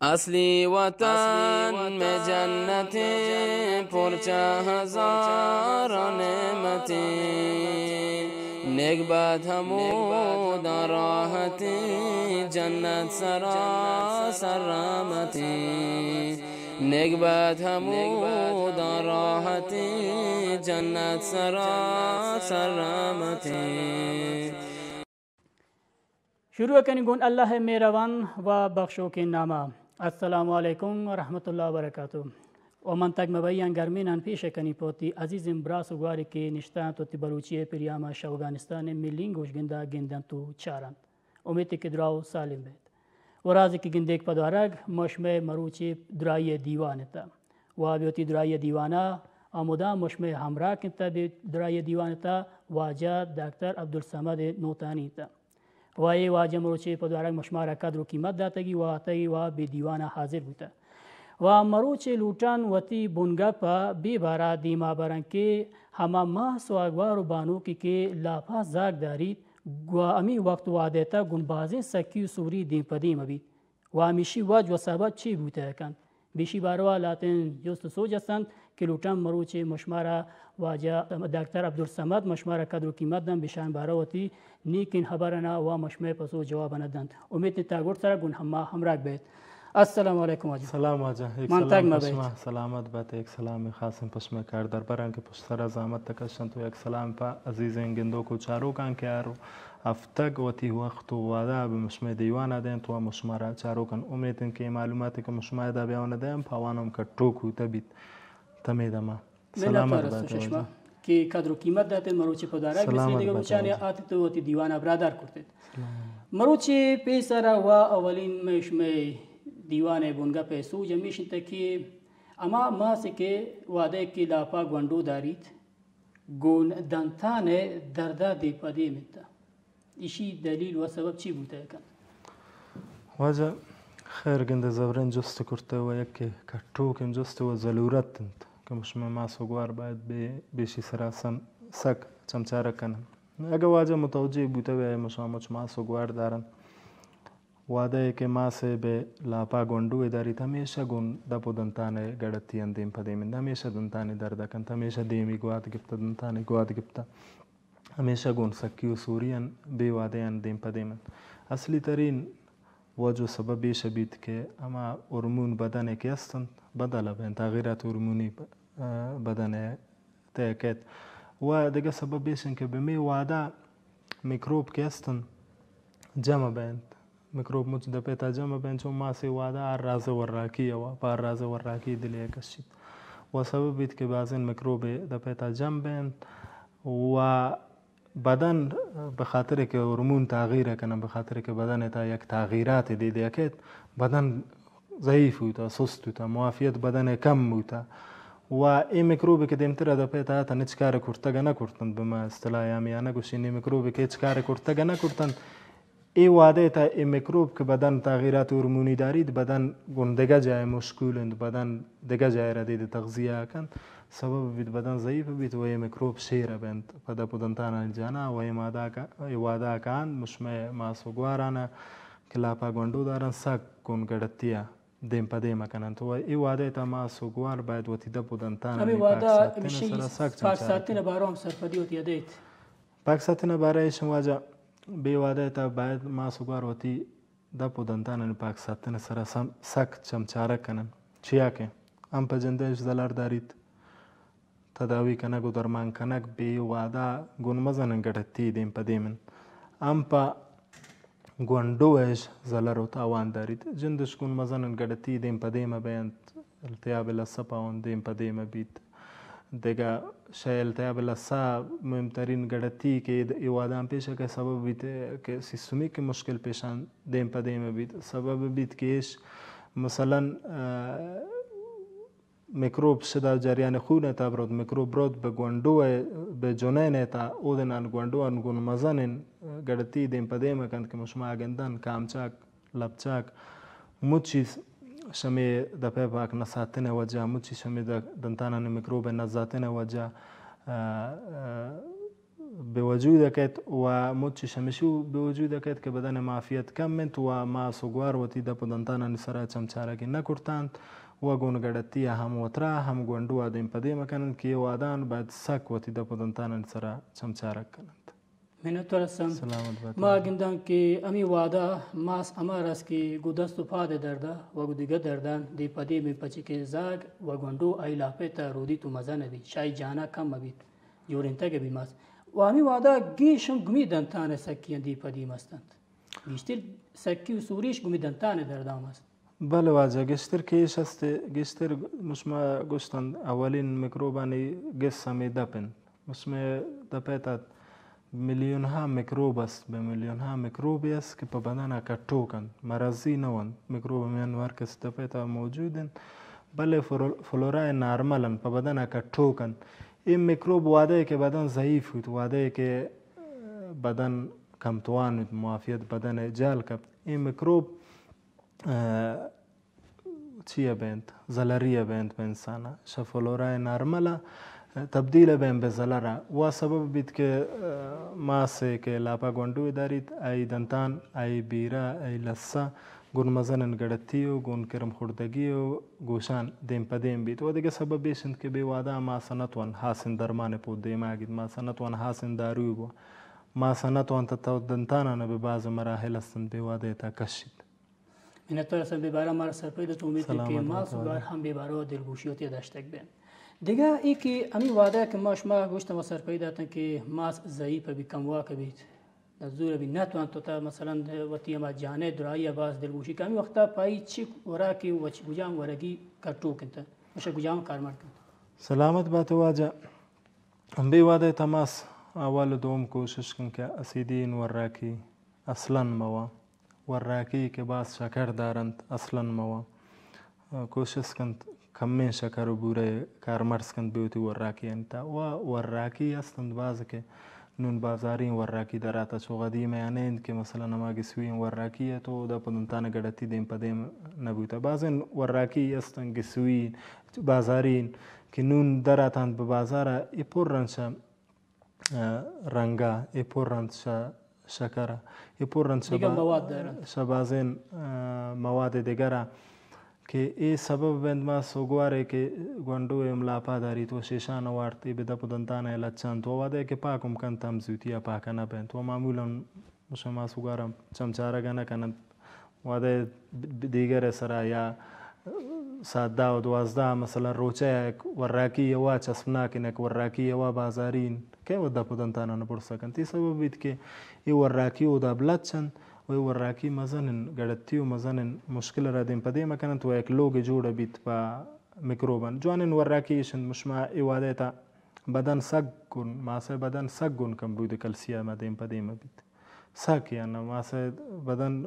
असली वतन में जन्नतें पुरचा हजारों नेमतें नेकबत हमूद राहतें जन्नत सरासर रहमतें नेकबत हमूद राहतें जन्नत सरासर रहमतें। शुरू कनिगुन अल्लाह मेहरबान व बख्शो के नामा। अस्सलामु अलैकुम व रहमतुल्लाहि व बरकातुहू। و منطق مبین گرمینان پیش کنی پوتی عزیزم براس وگاری که نشتان تو تی بلوچیه پریاما شوگانستان ملین گوشگنده گندن تو چارند امیدی که دراو سالم بید و رازی که گندک پدوارگ مشمه مروچی درای دیوانتا و بیوتی درای دیوانا آمودا مشمه همراه کنتا بی درای دیوانتا واجه دکتر عبدالصمد نوتانی تا و ای واجه مروچی پدوارگ مشمارا قدر و قیمت داتگی و آتگی و بی دیوانا حاضر بوتا و مروچ لوٹان وتی بونگا پا بی بارا دیما برن که هما ما سواگوار و بانو که لاپا زاگ دارید و امی وقت وادیتا گنبازین سکی و سوری دیم پدیم بید و امیشی واج و ثابت چی بوده کن بیشی باروا لاتن جست سوج هستند که لوٹان مروچ مشمارا واجه دکتر عبدالصمد مشمارا قدر و قیمت دن بشان بارا وتی نیکن خبرنا و مشمه پسو جواب ندند امید تاگور سره گن همراک بید. السلام علیکم واجه. سلام واجه. یک سلام پشما سلامت بات. یک سلام خاصم پشما کار در بران که پشتر زحمت تکشن تو یک سلام پا عزیز گندو کو چارو کان که آرو افتگ وتی وقت و وادا به مشما دیوان دین تو مشما را چارو کان امیدن که معلوماتی که مشما دا بیان دیم پاوانم که ټوکو تبید تمیدما سلامت بات واجه که قدر و قیمت داته مروچی پدارک مثل دیگه بچانی آتی تو وتی دیوان برادر کرده مروچی پیسرا و اولین مشما دیوان بونگا پیسو جمیشن تکی اما ما سکه واده که لاپا گوندو دارید گون دنتان دردا دی پدی میتا ایشی دلیل و سبب چی بوده کن واجه خیر گنده زبرین جست کرده و یک کتو کن جست و ضرورت انت که مشما ما سوگوار باید بیشی سراسم سک چمچاره کنم اگه واجه متوجه بوده و مشما ما سوگوار دارن واده که ما سے به لاپا گوندو دارید همیشه گون دپو دنتانه گڑتی اندیم پدیمند همیشه دنتانه دردکند همیشه دیمی گواد گفتا دنتانه گواد گفتا همیشه گون سکی و سوریان بی واده اندیم پدیمند اصلی ترین وجه سببیش بید که اما هورمون بدنه که هستند بدل بین تغییرات هورمونی بدنه تاکید و دیگه سببیشن که به می واده میکروب که هستند جمع بیند میکروب مچ د پیتا جمع بین چون ما سی واده ار راز وراکی و پار راز وراکی دلیه کشید و سبب بید که بعضین میکروب د پیتا جمع بین و بدن به خاطر که هورمون تغییر کنه به خاطر که بدن تا یک تغییرات دیده که بدن ضعیف بوده سست بوده معافیت بدن کم بوده و این میکروبی که دیمتر د پیتا تا نچ کار کرتگه نکرتند به ما اصطلاح یامیانه گوشینی میکروبی که هیچ کار کرتگه نکرتند ای واده تا این میکروب که بدن تغییرات هورمونی دارید بدن گون دیگه جای مشکولند بدن دیگه جای را دید تغذیه کن سبب بید بدن ضعیف بید و این میکروب شیره بند پدا پدنتان الجانا و ای واده کان مشمه ماسوگوارانه که لاپا گوندو دارن سک گون گڑتیا دیم پا دیم کنن تو ای واده تا ماسوگوار باید وتی دا پدنتان امی واده میشه پاک ساتین بارام سرپدی وتی دید پاک ساتین بارایش واجه بی واده تا باید ما سوگوار وتی دا پودنتان پاک ساتن سر سک چمچاره کنن چیا که ام پا جندهش زلار دارید تداوی کنگ و درمان کنگ بی واده گون مزنن گڑتی دیم پا دیمن ام پا گوندوش زلار و تاوان دارید جندش گون مزنن گڑتی دیم پا دیم بیند التیاب لسپاون دیم پا دیم بید دیگه شاید التیاب لسا مهمترین گڑتی که ایوادان پیشه که سبب بید که سیستمی که مشکل پیشان دیم پا دیم بید سبب بید که ایش مثلا میکروب شده جریان خونه تا برود میکروب برود به گوندو به جنین تا اودنان گوندو انگون مزنین گڑتی دیم پا دیم کند که مشما گندن کامچاک لبچاک مچیز شمی د پیپاک نساتنه وجه مچی شمی د دنتانان میکروب نزاتنه وجه به وجودك وموت شمشو به وجودك که بدن معافیت کمت و ما سوگوار وتی د پدنتان سره چمچارگی نکرتند و گونگڑتی هم وترا هم گوندو ادم پدی مکنن که وادان بعد سک وتی د پدنتان سره چمچارک کنند. منتور هستم. سلامت باشید. ما گندان که امی وادا ماس امارس که گودست و پاد درده و گودیگه دردن دی پدی می پچی که زاگ و گوندو ایلاپه تا رودی تو مزه نبید شای جانا کم مبید جورنتا که بیماس و امی وادا گیشم گمی دنتان سکیان دی پدی مستند گیشتر سکی و سوریش گمی دنتان دردام است. بله واجه گشتر کیش است گشتر مشما گشتن اولین میکروبانی گس همی دپن مشما دپیتات میلیون ها میکروب است به میلیون ها میکروبی است که په بدن کټو کن مرضی نه ون میکروب میانوار که دپیتا موجودن بله فلورای نارملن په بدن کټو کن این میکروب واده که بدن ضعیف بود واده که بدن کمتوان بود معافیت بدن جال کب این میکروب چیه بند زلریه بند به انسانه شفلورای نارمله تبدیل بین به زلره و سبب بید که ماسه که لاپا گوندوی دارید ای دنتان ای بیره ای لسه گون مزنن گڑتی و گون کرم خوردگی و گوشان دیم پدیم بید و دیگه سبب بیشند که بی وادا ماسه نتوان حاسن درمان پود دیم آگید ماسه نتوان حاسن داروی بو ماسه نتوان تا دنتانه به بعض مراحل استند بی وادا تا کشید. منتور هستم بیباره ما را سرپیده تو امید که ما سوگار هم بیباره و دلگوشیوتی داشتک بین. دیگه ای که امی واده که ما شما گوشتم و سرپایی داتن که ماس ضعیف بی کموا که بید زور بی نتوان تو تا مثلا وطی ما جانه درایی باز دلگوشی که امی وقتا پایی چی ورا که و چی گجام ورگی کٹو کنتا مشه گجام کار مرد کنتا. سلامت بات واجه بی واده تماس اول دوم کوشش کن که اسیدین وراکی اصلا موا وراکی که باز شکر دارند اصلا موا کوشش کن کمین شکر و بوره کارمرز کند بیوتی وراکی انتا و وراکی هستند بعض که نون بازارین وراکی دراتا چو قدیمه یعنی که مثلا نما گسوین وراکیه تو دا پدنتان گڑتی دیم پدیم نبوتا بعضین وراکی هستند گسوین بازارین که نون دراتند به بازاره ای پر رنشا رنگا ای پر رنشا شکره ای پر رنشا بعضین مواد دیگره که ای سبب بند ما سوگواره که گوندو املاپا داری تو شیشان وارتی به دپو دنتانه لچان تو واده که پاکم کن تم زیوتیا پاکه نبند و معمولا مشه ما سوگوارم چمچارگه نکنند واده دیگر سرا یا ساده و دوازده مثلا روچه وراکی یوا چسبناکن یک وراکی یوا بازارین که و دپو دنتانه نپرسکن تی سبب بید که ای وراکی و دابلت چند و وراکی مزنن گڑتی و مزنن مشکل را دیم پدی مکنن تو یک لوگ جوڑ بیت با میکروبن جوانن وراکیشن مشما ایواده تا بدن سگون ماسه بدن سگون کم بود کلسیم دیم پدی مبیت سگ یعنی ماسه بدن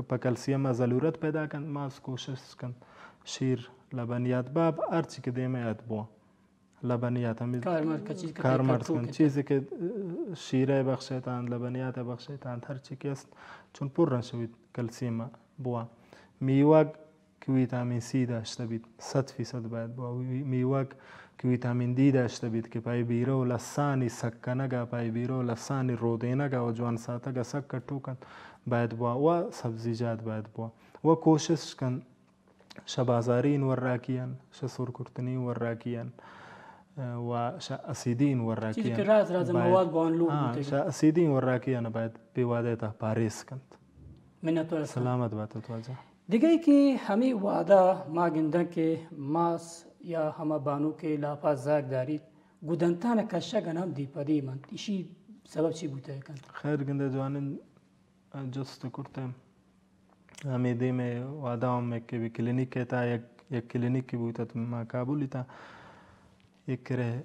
پا کلسیم ضرورت پیدا کن ماس کوشش کن شیر لبنیات باب ارچی که دیمه یاد بو لبنیات هم کارمرد کن چیزی که شیره بخشیتند لبنیات بخشیتند هر چی که است چون پر نشوید کلسیم بوا میوه که ویتامین سی داشته بید 100% باید بوا میوه که ویتامین دی داشته بید که پای بیرو لسانی سکنگا پای بیرو لسانی رودینگا و جوان ساتگا سکا توکن باید بوا و سبزیجات باید بوا و کوشش کن شبازارین وراکیان شسور کرتنی وراکیان و اسیدین وراکیان چیزی که راز مواد بانلو اسیدین وراکیان باید بیواده تا پاریس کند. منتور سلامت باتت واجه. دیگه ای که همی وادا ما گندن که ماس یا همه بانو که لاپا زاگ دارید گودنتان کشگن هم دی پدی من ایشی سبب چی بوده کند؟ خیر گنده جوانین جست کرتم همی دیم وادا هم که کلینیک تا یک کلینیکی بوده ما کابولی تا یک کره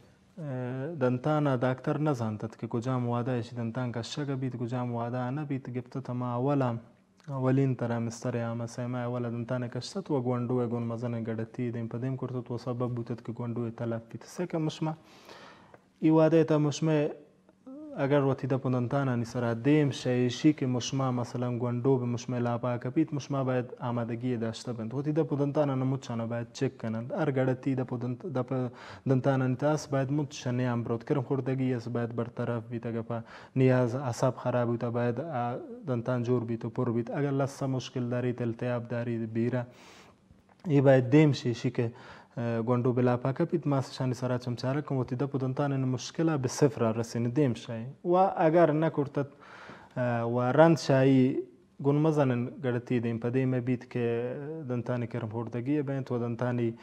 دنتانا دکتر نزانتد که کجام وادا ایشی دنتان کشگه بید کجام وادا نبید گفت ما اولین ترا مستر یا سیما اول دنتان کشت و گوندو گون مزن گڑتی دیم پدیم کرد و سبب بودت که گوندو تلف بید سکه مشما ای واده تا مشما اگر وتیده پدنتانا نیسرا دیم شایشی که مشما مثلا گوندو به مشما لاپا کپید مشما باید آمادگی داشته بند وتیده پدنتانا نموتشانا باید چک کنند ارگڑتی ده پدنتانا نیتاس باید متشنه امبرود کرم خوردگی است باید برطرف بیت اگر پا نیاز اعصاب خراب بیت باید دنتان جور بیت و پر بیت اگر لسه مشکل دارید التیاب دارید بیره ای باید دیم شایشی که گوندو بلا پاکه پید ماسشانی سرا چمچاره کم وتی ده پدنتان مشکله به صفر رسین دیم شایی و اگر نکرتت و رند شایی گون مزنن گرتی دیم پدیم بید که دنتانی کرم خوردگی بینت و دنتانی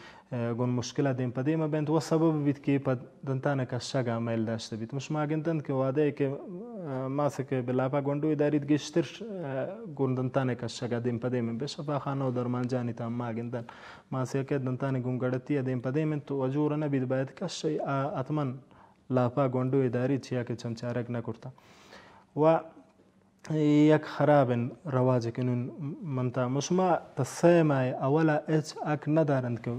گون مشکل دیم پدیم بینت و سبب بید که پد دنتانی کشگا میل داشته بید مش ماگندند که واده که ماسه که بلاپا گوندوی دارید گشتر گون دنتانی کشگا دیم پدیم بشفا خانه و درمان جانی تام ماگندند ماسه که دنتانی گون گرتی دیم پدیم تو وجور نبید باید کشی اتمن لاپا گوندوی دارید چیا که چمچارک نکرتا و یک خراب رواج کنون منتا مشما تسمای اولا اچ اک ندارند که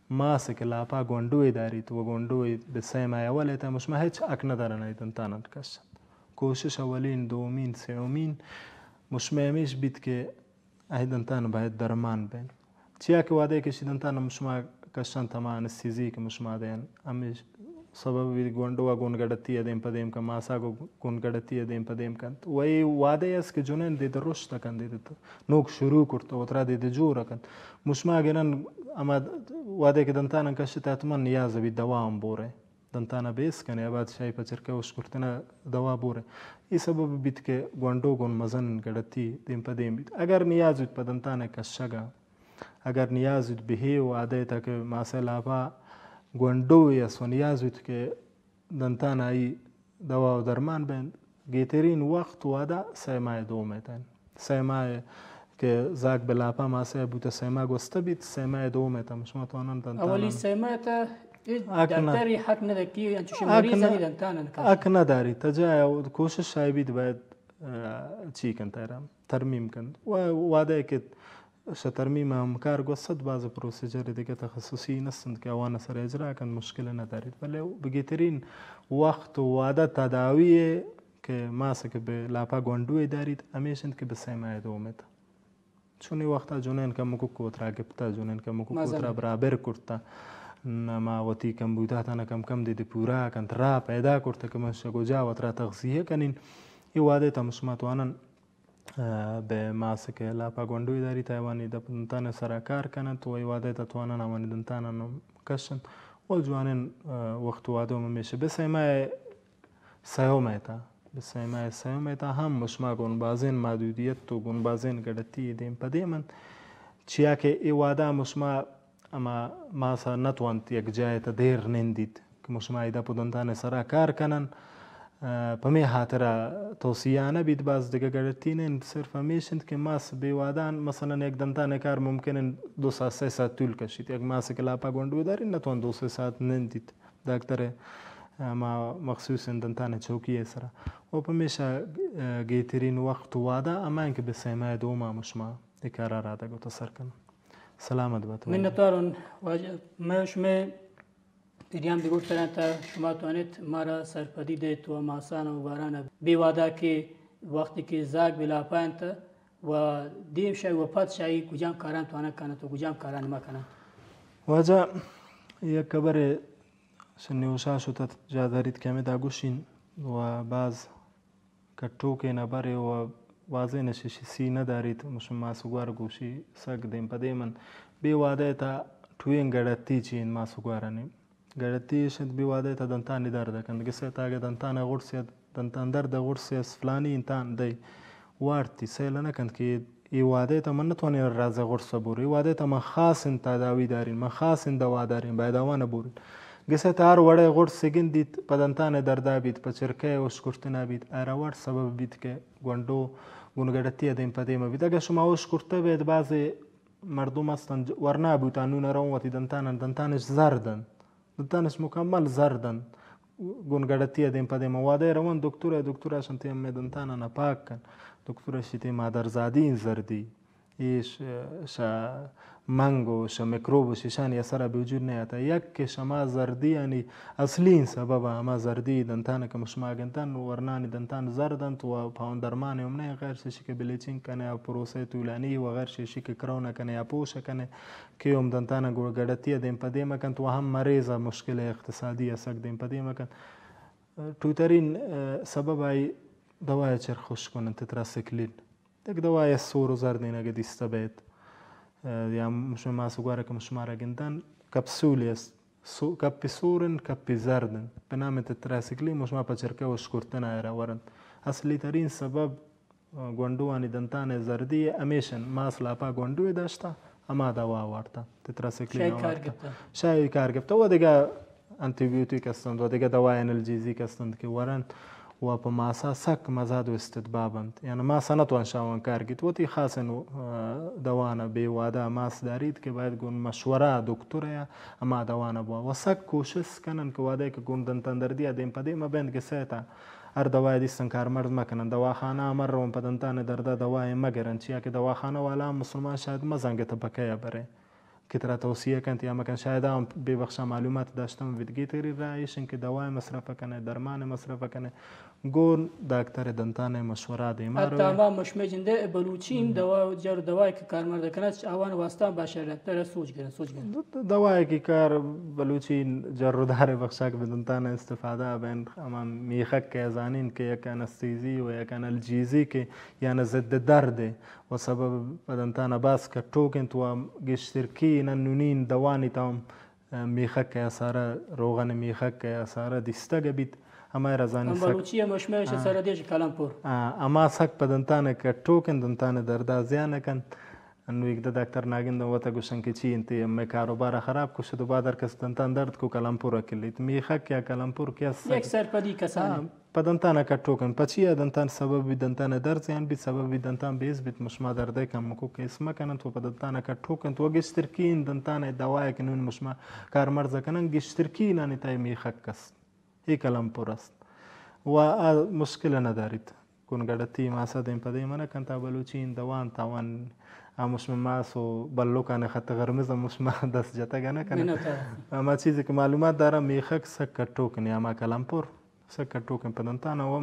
ماسه که لاپا گوندوی دارید و گوندوی به سمای اولا تا مشما هیچ اک ندارن ایدن تانند کشند کوشش اولین دومین سومین مشما همیش بید که ایدن تان باید درمان بین چیا که واده کشیدن تان مشما کشند تمام انستیزی که مشما دین همیش سبب گوندو گون گڑتی دیم پدیم کا ماسا گون گڑتی دیم پدیم کند وی واده است که جنن دید رشد کند دید نوک شروع کرد و ترا دید جور کند مشما گرن اما واده که دنتان کشت اتمن نیاز بی دوام بوره دنتان بیس کنه بعد شای پچرکه وش کرتنا دوا بوره ای سبب بیت که گوندو گون مزن گڑتی دیم پدیم بیت اگر نیاز بیت پدنتان کشگا اگر نیاز بیت بهی واده تا که ماسه لاپا گوندوی است و نیاز بود که دنتان ای دوا و درمان بین گیترین وقت وادا سیمای دومتن سیمای که زاگ بلاپا ماسه بوده سیما گسته بید سیمای دومتن شما تو آنان دنتان اولی سیمای تا دکتری حق ندکی انچوش مریض هی دنتان اک نداری تجا کوشش شای بید باید چی کن تیرم ترمیم کن و واده که ترمیم هم کار گوشت باز پروسیجر دیگه تخصصی نستند که آوان سر اجرا کن مشکل ندارید ولی بگیترین وقت و وعده تداوی که ماسه که به لاپا گوندوی دارید همیشند که به سیمای دومت چونی وقتا جونین که مکو کوترا گپتا جونین که مکو کوترا برابر کرتا نما وتی کم بودا تا کم کم دیدی پورا کن ترا پیدا کرتا که منشا گوجا و ترا تغذیه کنین ای واده تا مسماتوانن به ماسه که لاپا گوندوی داری تایوانی دنتان سرا کار کنند و ای واده تا توانن آوانی دنتان کشند و جوانین وقت واده میشه به سیمای سیومیتا به سیمای سیومیتا هم مشما گون بازین محدودیت و گون بازین گڑتی دیم پدیمن چیا که ای واده مشما اما ماسا نتوانت یک جای تا دیر نندید که مشما ایدا پدنتان سرا کار کنن پمی خاطر توصیه نبید باز دیگه گرتینن صرف همیشند که ماس بیوادان مثلا یک دنتان کار ممکنه 2 ساعت 3 ساعت طول کشید یک ماس که لاپا گوندوی دارین نتوان 2 ساعت نندید دکتر ما مخصوص دنتان چوکی سرا و پمیشه گیترین وقت وادا اما اینکه به سیمای دوما مشما اکارا رادا گو تسر کن سلامت باتو منتارون مشمه دیدیم دیگر ترن تا شما توانید مارا سرپدید و ماسان و باران بیواده که وقتی که زاگ بلا پایند و دیم شای و پد شای کجام کاران توانه کنند و کجام کاران ما کنند واجه یک کبر شنیوشا شدت جا دارید که دا گوشین و باز کتو که نبره و واضح نششی سی ندارید مشم ماسوگوار گوشی سگ دیم پده من بیواده تا توین گڑتی چین ماسوگوارنیم گڑتی شد بیواده تا دنتانی درده کند گسه تاگه دنتان غرسید دنتان درده غرسید فلانی انتان دی وارتی سیل نکند که ای واده تا من نتوانی راز غرس بوری واده تا من خاص تداوی دارین من خاص دوا دارین باید آوان بورین گسه تا هر وڑه غرس گندید پا دنتان درده بید پا چرکه وش کرتنا بید ایراوار سبب بید که گوندو گونگڑتی دیم پا دیم بید اگه شما وش کرته بید بعضی مردم هستند ورنا بوتانون روم وتی دنتانش زردن دنتانش مکمل زردن گونگڑتی دیم پا دیم واده روان دکتور شنتی هم دنتانا نپاک کن دکتور شیتی مادرزادی این زردی ایش منگو میکروب و شیشان یا سر به وجود نیاتا یک که شما زردی یعنی اصلین سبب اما زردی دنتان که مشما گنتن ورنانی دنتان زردند و پاون درمان امنه غیر شیشی که بلیچین کنه یا پروسه طولانی و غیر شیشی که کرونه کنه یا پوشه کنه که ام دنتان گوگردتی دیم پدیم کند و هم مریض مشکل اقتصادی اسک دیم پدیم کند توترین سبب ای دوای چر خوش کنن تتراسیکلین یک دوای سور و زردین اگه دیسته بید یا مش ما سوغاره که مشماره گندن کپسولی است کپی سورن کپی زردن به نام تتراسیکلین مش ما پچرکه و شکرتن ایره ورند اصلی ترین سبب گوندوانی دنتان زردی امیشن ماس لاپا گوندوی داشته اما دوا آورده تتراسیکلین آورده شای کار گفته و دیگه انتیبیوتیک هستند و دیگه دوای انالژیزیک هستند که ورند و په ماسا سک مزاد و استدبابند یعنی ماسا نتوان شاون کار گید و تی خاصن دوانه بی واده ماس دارید که باید گون مشوره دکتر یا اما دوانه با و سک کوشش کنن که واده که گون دنتان دردی دیم پا دیم بند که سیتا هر دوای دیستن کارمرد مکنن دواخانه امر رو پا دنتان درده دوای مگرن چیا که دواخانه والا مسلمان شاید مزنگ تبکه بره که ترا توصیه کند یا مکن شاید هم ببخشا معلومات داشتم ویدگی تری رایشن که دوای مصرف کنه درمان مصرف کنه گون دکتر دنتان مشوره دیمه رو حتی ما مشمه جنده بلوچیم دوای که کارمرد کنه آوان واسطه باشرت تر سوچ گرن دوای که کار بلوچی جرودار بخشا که دنتان استفاده بین اما میخک که ازانین که یک انستیزی و یک انالژیزی که یعنی ضد درده و سبب دنتان باس که توکن تو گشترکی نونین دوانی تام میخک که اثاره روغن میخک که اثاره دیسته گبید اما رزانی سک بلوچی مشمهش سر دیش کلمپور اما سک پدنتانه که توکن دنتانه درده زیانه کن انو یک دکتر ناگین دو وقتا گوشن که چی انتی می کاروبار خراب کشت و بعد کس دنتان درد کو کلمپور کلیت میخک یا کلمپور کیس یک سرپدی کسانه پدنتانه که توکن پچی دنتان سبب دنتانه درد زیان بید سبب دنتان بیز بید مشما درده کم کو که اسمه کنن تو پدنتانه که توکن تو گشترکین دنتانه دوای کنون مشما کارمرز کنن گشترکین آنی تای میخک کست ای کلمپور است و مشکل ندارید کنگردتی ماسا دیم پدی من کن تا بلوچین دوان تاوان مش ماس و بلو کنه خط قرمز مش ما دست جتا کنه کنه اما چیزی که معلومات دارم میخک سک توکن یا ما کلمپور سک توکن پدنتانه و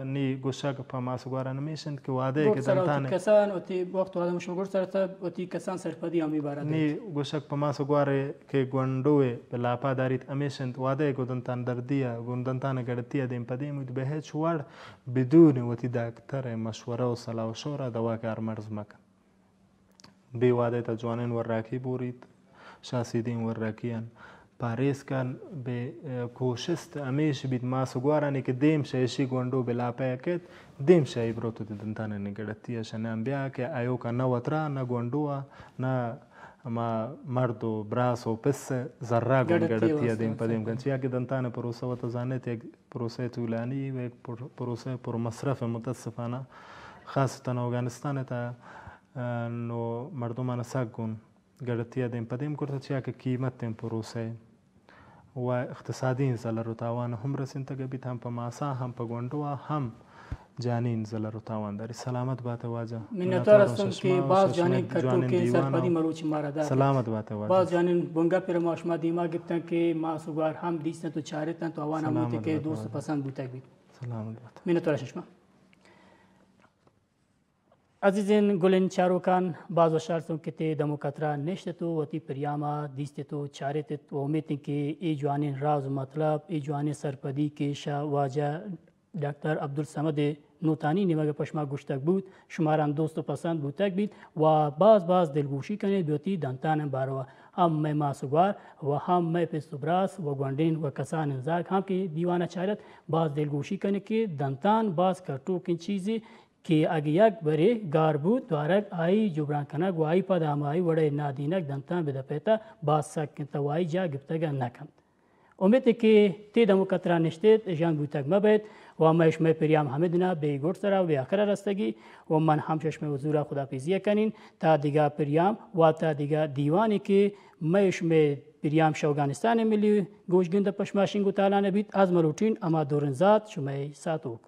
نی گوشک پا ماسو گواره نمیشند که واده که دنتانه کسان اوتی وقت واده مش مگور سرتا اوتی کسان سرپدی هم میبارد نی گوشک پا ماسو گواره که گوندوه به لاپا دارید امیشند واده که دنتان دردیه گوندنتانه گردتیه دیم پدی مود به هیچ ور بدون اوتی دکتر مشوره و صلاح و شوره دوا کار مرز مکن بی واده تا جوانین ور راکی بورید شاسیدین ور راکیان پاریس کن به کوشست امیش بید ماسو گوارانی که دیم شایشی گوندو بلا پیکت دیم شایی بروتو دنتانه نگردتیه شنم بیا که ایو که نه وطرا نه گوندوه نه ما مرد و براس و پس ذره گردتیه دیم پدیم کن چیا که دنتانه پروسه و تزانت یک پروسه طولانی و یک پروسه پر مصرف متاسفانه خاصتا افغانستان تا نو مردمان سگون گردتیه دیم پدیم کرده چیا که قیمت دیم پروسه و اقتصادی زلر و تاوان هم رسین تا گبید هم پا ماسا هم پا گوندو هم جانین زلر و تاوان داری سلامت باته واجه منتظر هستم که باز جانین کتو که سرپدی مروچی مارا داره سلامت باته واجه باز جانین بونگا پر ماشما دیما گفتن که ماسوگار هم دیستن تو چارتن تو آوان هم بوده که دوست پسند بوده بید سلامت باته منتظر ششما عزیزین گلین چاروکان باز و شرطوں که تی دمو کترا نشت تو و تی پریاما دیست تو چارت تو امید که ای جوانین راز مطلب ای جوانین سرپدی که شا واجه دکتر عبدالصمد نوتانی نماگ پشما گوشتک بود شماران دوست و پسند بودتک بید و باز دلگوشی کنید بیوتی دنتان باروا هم میں ماسوگار و هم میں پستوبراس و گوندین و کسان انزاک هم که دیوانه چارت باز دلگوشی کنید که دنتان باز کرتو کن چیزی که اگه یک بره گار بود دوارک آئی جبران کنک و آئی پا دامایی وڑه نادینک دنتان بده پیتا باز سکن توائی جا گفتگا نکند. امید که تی دمو کترا نشتید جان بودتک مبید و ما اشمه پریام حمدنا به گرد سرا و آخر رستگی و من هم چشم وزورا خداحافظی کنین تا دیگه پریام و تا دیگه دیوانی که ما اشمه پریام افغانستان ملی گوشگند پشماشینگو تالانه بید از مروتین اما دورنزاد شما ساتوک